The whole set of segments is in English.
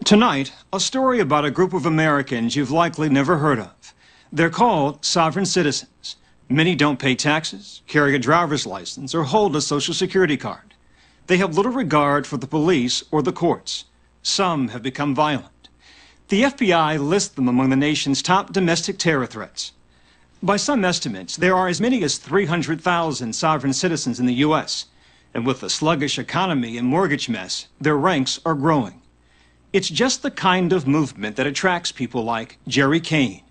Tonight, a story about a group of Americans you've likely never heard of. They're called sovereign citizens. Many don't pay taxes, carry a driver's license, or hold a Social Security card. They have little regard for the police or the courts. Some have become violent. The FBI lists them among the nation's top domestic terror threats. By some estimates, there are as many as 300,000 sovereign citizens in the U.S., and with the sluggish economy and mortgage mess, their ranks are growing. It's just the kind of movement that attracts people like Jerry Kane,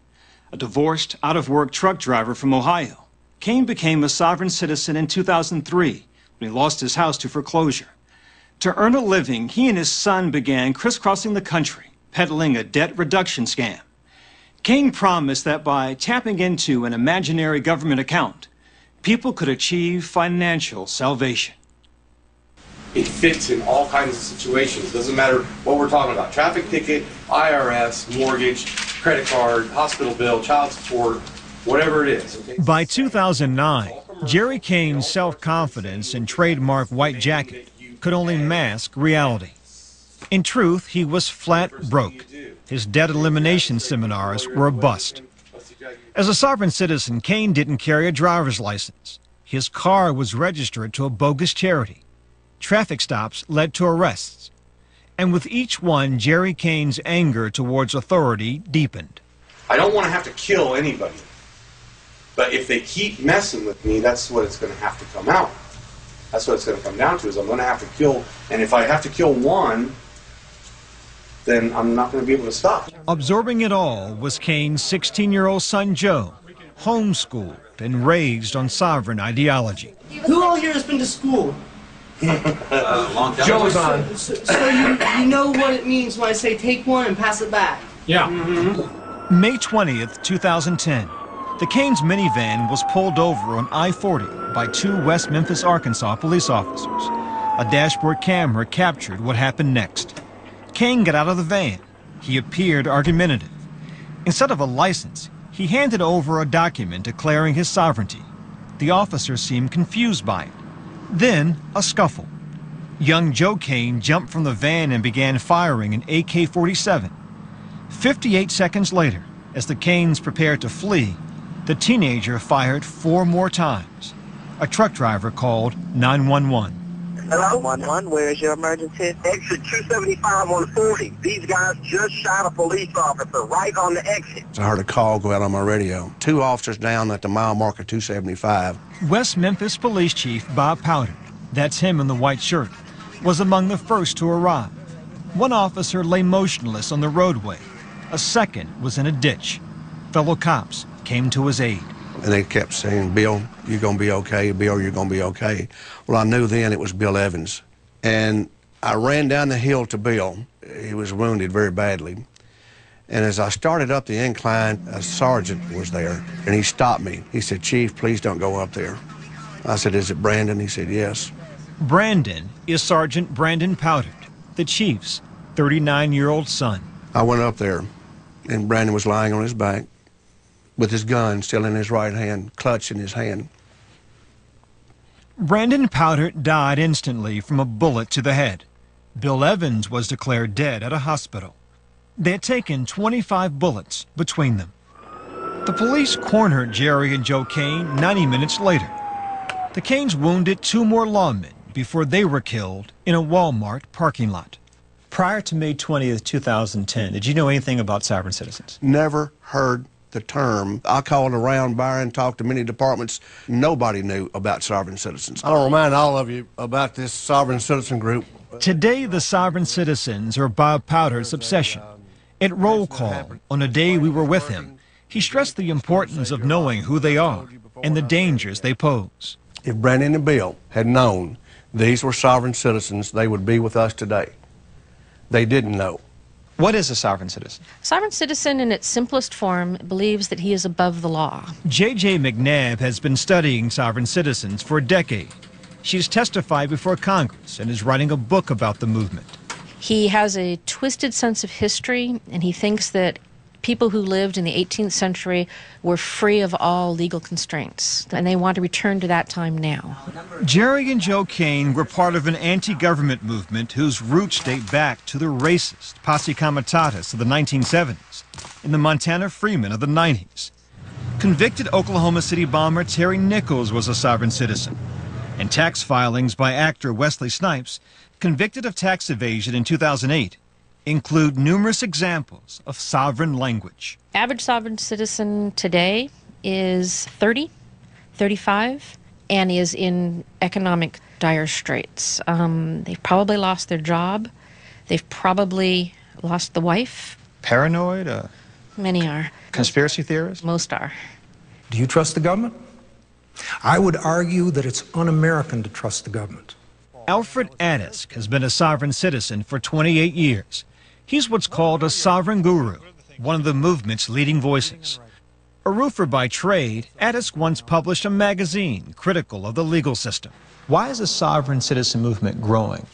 a divorced, out-of-work truck driver from Ohio. Kane became a sovereign citizen in 2003 when he lost his house to foreclosure. To earn a living, he and his son began crisscrossing the country, peddling a debt reduction scam. Kane promised that by tapping into an imaginary government account, people could achieve financial salvation. It fits in all kinds of situations. Doesn't matter what we're talking about. Traffic ticket, IRS, mortgage, credit card, hospital bill, child support, whatever it is. Okay? By 2009, Jerry Kane's self-confidence and trademark white jacket could only mask reality. In truth, he was flat broke. His debt elimination seminars were a bust. As a sovereign citizen, Kane didn't carry a driver's license. His car was registered to a bogus charity. Traffic stops led to arrests. And with each one, Jerry Kane's anger towards authority deepened. I don't want to have to kill anybody. But if they keep messing with me, that's what it's going to have to come out. That's what it's going to come down to, is I'm going to have to kill. And if I have to kill one, then I'm not going to be able to stop. Absorbing it all was Kane's 16-year-old son, Joe, homeschooled and raised on sovereign ideology. Who all here has been to school? Long time. Joe's on. So you know what it means when I say take one and pass it back? Yeah. May 20th, 2010, the Kane's minivan was pulled over on I-40 by two West Memphis, Arkansas police officers. A dashboard camera captured what happened next. Kane got out of the van. He appeared argumentative. Instead of a license, he handed over a document declaring his sovereignty. The officers seemed confused by it. Then, a scuffle. Young Joe Kane jumped from the van and began firing an AK-47. 58 seconds later, as the Kanes prepared to flee, the teenager fired 4 more times. A truck driver called 911. Hello? 911, where is your emergency? Exit 275 on 40. These guys just shot a police officer right on the exit. I heard a call go out on my radio. 2 officers down at the mile marker 275. West Memphis Police Chief Bob Powder, that's him in the white shirt, was among the first to arrive. One officer lay motionless on the roadway. A second was in a ditch. Fellow cops came to his aid. And they kept saying, Bill, you're going to be okay. Bill, you're going to be okay. Well, I knew then it was Bill Evans. And I ran down the hill to Bill. He was wounded very badly. And as I started up the incline, a sergeant was there, and he stopped me. He said, Chief, please don't go up there. I said, is it Brandon? He said, yes. Brandon is Sergeant Brandon Powder, the chief's 39-year-old son. I went up there, and Brandon was lying on his back with his gun still in his right hand, clutched in his hand. Brandon Powder died instantly from a bullet to the head. Bill Evans was declared dead at a hospital. They had taken 25 bullets between them. The police cornered Jerry and Joe Kane 90 minutes later. The Kanes wounded 2 more lawmen before they were killed in a Walmart parking lot. Prior to May 20th, 2010, did you know anything about sovereign citizens? Never heard the term. I called around Byron, talked to many departments. Nobody knew about sovereign citizens. I don't remind all of you about this sovereign citizen group. Today, the sovereign citizens are Bob Powder's obsession. At roll call, on a day we were with him, he stressed the importance of knowing who they are and the dangers they pose. If Brandon and Bill had known these were sovereign citizens, they would be with us today. They didn't know. What is a sovereign citizen? A sovereign citizen, in its simplest form, believes that he is above the law. J.J. McNabb has been studying sovereign citizens for a decade. She's testified before Congress and is writing a book about the movement. He has a twisted sense of history, and he thinks that People who lived in the 18th century were free of all legal constraints, and they want to return to that time now. Jerry and Joe Kane were part of an anti-government movement whose roots date back to the racist Posse Comitatus of the 1970s and the Montana Freemen of the 90s. Convicted Oklahoma City bomber Terry Nichols was a sovereign citizen, and tax filings by actor Wesley Snipes, convicted of tax evasion in 2008, include numerous examples of sovereign language. Average sovereign citizen today is 30, 35, and is in economic dire straits. They've probably lost their job. They've probably lost the wife. Paranoid? Many are. Conspiracy theorists? Most are. Do you trust the government? I would argue that it's un-American to trust the government. Alfred Adask has been a sovereign citizen for 28 years. He's what's called a sovereign guru, one of the movement's leading voices. A roofer by trade, Adask once published a magazine critical of the legal system. Why is the sovereign citizen movement growing?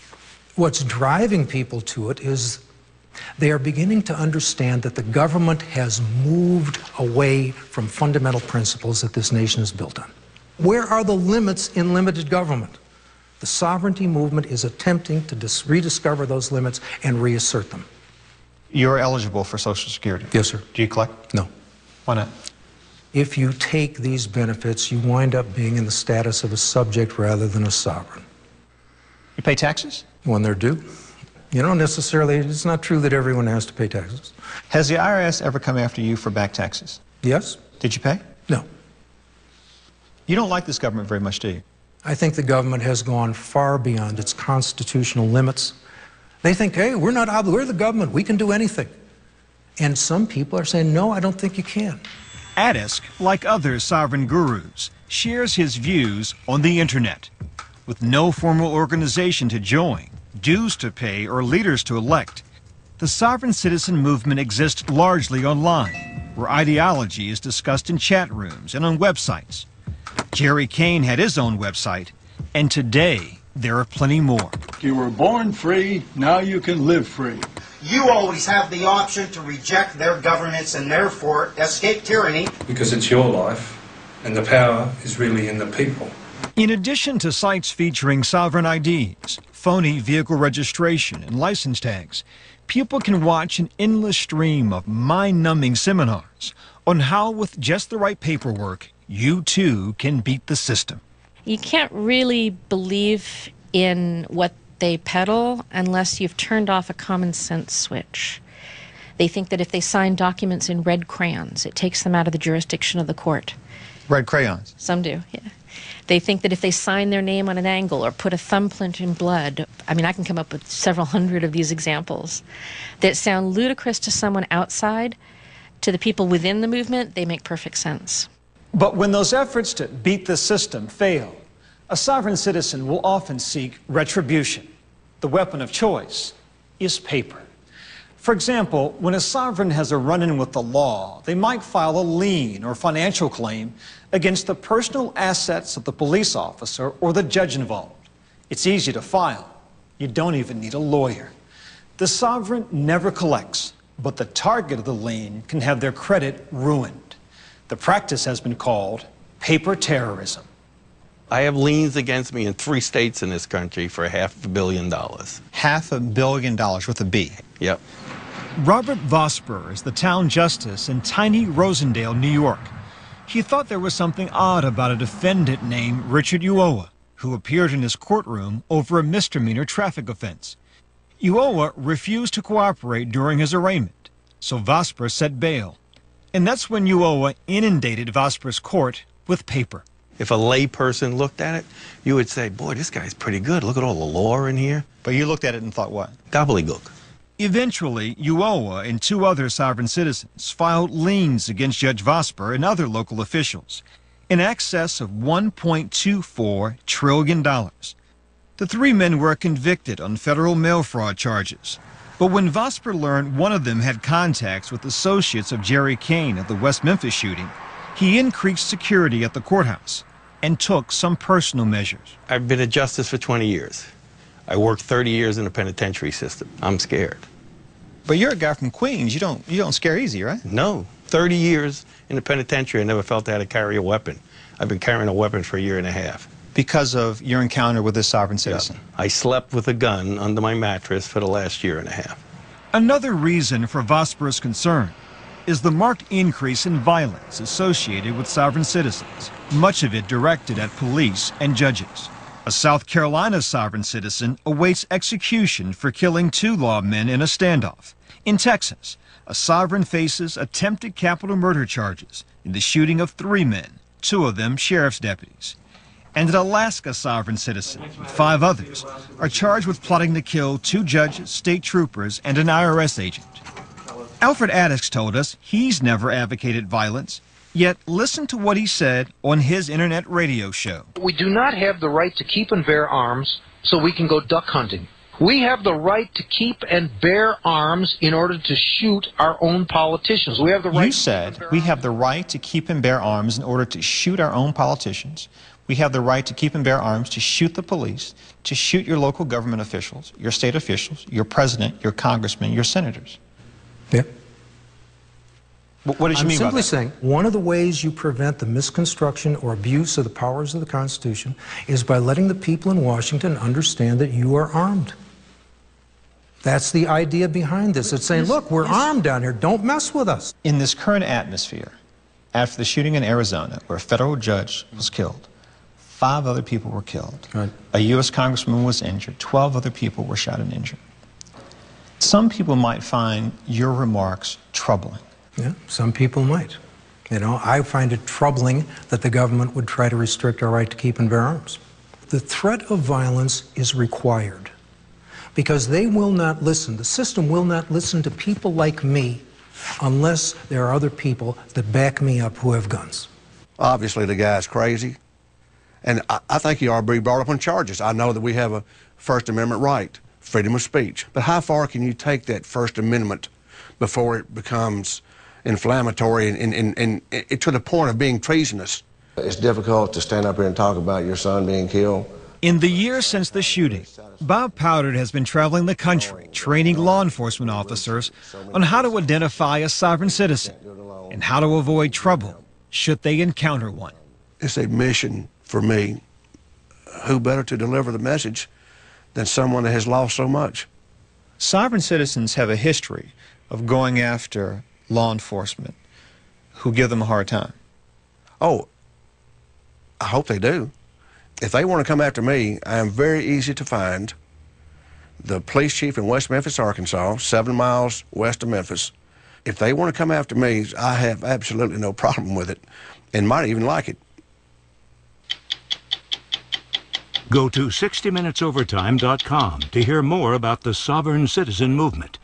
What's driving people to it is they are beginning to understand that the government has moved away from fundamental principles that this nation is built on. Where are the limits in limited government? The sovereignty movement is attempting to rediscover those limits and reassert them. You're eligible for Social Security? Yes, sir. Do you collect? No. Why not? If you take these benefits, you wind up being in the status of a subject rather than a sovereign. You pay taxes? When they're due. You don't necessarily, it's not true that everyone has to pay taxes. Has the IRS ever come after you for back taxes? Yes. Did you pay? No. You don't like this government very much, do you? I think the government has gone far beyond its constitutional limits. They think, hey, we're the government, we can do anything. And some people are saying, no, I don't think you can. Adask, like other sovereign gurus, shares his views on the internet. With no formal organization to join, dues to pay, or leaders to elect, the sovereign citizen movement exists largely online, where ideology is discussed in chat rooms and on websites. Jerry Kane had his own website, and today there are plenty more. You were born free, now you can live free. You always have the option to reject their governance and therefore escape tyranny. Because it's your life, and the power is really in the people. In addition to sites featuring sovereign IDs, phony vehicle registration, and license tags, people can watch an endless stream of mind-numbing seminars on how, with just the right paperwork, you too can beat the system. You can't really believe in what they peddle unless you've turned off a common sense switch. They think that if they sign documents in red crayons, it takes them out of the jurisdiction of the court. Red crayons? Some do, yeah. They think that if they sign their name on an angle or put a thumbprint in blood, I mean, I can come up with several hundred of these examples that sound ludicrous to someone outside. To the people within the movement, they make perfect sense. But when those efforts to beat the system fail, a sovereign citizen will often seek retribution. The weapon of choice is paper. For example, when a sovereign has a run-in with the law, they might file a lien or financial claim against the personal assets of the police officer or the judge involved. It's easy to file. You don't even need a lawyer. The sovereign never collects, but the target of the lien can have their credit ruined. The practice has been called paper terrorism. I have liens against me in 3 states in this country for $500 million. $500 million with a B. Yep. Robert Vosper is the town justice in tiny Rosendale, New York. He thought there was something odd about a defendant named Richard Uoa, who appeared in his courtroom over a misdemeanor traffic offense. Uoa refused to cooperate during his arraignment, so Vosper set bail. And that's when Uoa inundated Vosper's court with paper. If a lay person looked at it, you would say, boy, this guy's pretty good. Look at all the law in here. But you looked at it and thought what? Gobbledygook. Eventually, Uoa and 2 other sovereign citizens filed liens against Judge Vosper and other local officials in excess of $1.24 trillion. The 3 men were convicted on federal mail fraud charges. But when Vosper learned one of them had contacts with associates of Jerry Kane at the West Memphis shooting, he increased security at the courthouse and took some personal measures. I've been a justice for 20 years. I worked 30 years in the penitentiary system. I'm scared. But you're a guy from Queens. You don't scare easy, right? No. 30 years in the penitentiary, I never felt I had to carry a weapon. I've been carrying a weapon for a year and a half. Because of your encounter with this sovereign citizen? Yep. I slept with a gun under my mattress for the last year and a half. Another reason for Vosper's concern is the marked increase in violence associated with sovereign citizens, much of it directed at police and judges. A South Carolina sovereign citizen awaits execution for killing 2 lawmen in a standoff. In Texas, a sovereign faces attempted capital murder charges in the shooting of 3 men, 2 of them sheriff's deputies. And an Alaska sovereign citizen and 5 others are charged with plotting to kill 2 judges, state troopers, and an IRS agent. Alfred Adask told us he's never advocated violence, yet listen to what he said on his internet radio show. We do not have the right to keep and bear arms so we can go duck hunting. We have the right to keep and bear arms in order to shoot our own politicians. We have the right. You said we have the right to keep and bear arms in order to shoot our own politicians. We have the right to keep and bear arms to shoot the police, to shoot your local government officials, your state officials, your president, your congressmen, your senators. Yeah. What did you mean by that? I'm simply saying one of the ways you prevent the misconstruction or abuse of the powers of the Constitution is by letting the people in Washington understand that you are armed. That's the idea behind this. It's saying, look, we're armed down here. Don't mess with us. In this current atmosphere, after the shooting in Arizona, where a federal judge was killed, 5 other people were killed. Right. A U.S. congressman was injured. 12 other people were shot and injured. Some people might find your remarks troubling. Yeah, some people might. You know, I find it troubling that the government would try to restrict our right to keep and bear arms. The threat of violence is required because they will not listen. The system will not listen to people like me unless there are other people that back me up who have guns. Obviously, the guy's crazy, and I think he ought to be brought up on charges. I know that we have a First Amendment right, freedom of speech, but how far can you take that First Amendment before it becomes inflammatory and to the point of being treasonous? It's difficult to stand up here and talk about your son being killed. In the years since the shooting, Bob Powderd has been traveling the country, training law enforcement officers on how to identify a sovereign citizen and how to avoid trouble should they encounter one. It's a mission for me. Who better to deliver the message than someone that has lost so much? Sovereign citizens have a history of going after law enforcement who give them a hard time. Oh, I hope they do. If they want to come after me, I am very easy to find. The police chief in West Memphis, Arkansas, 7 miles west of Memphis. If they want to come after me, I have absolutely no problem with it and might even like it. Go to 60minutesovertime.com to hear more about the sovereign citizen movement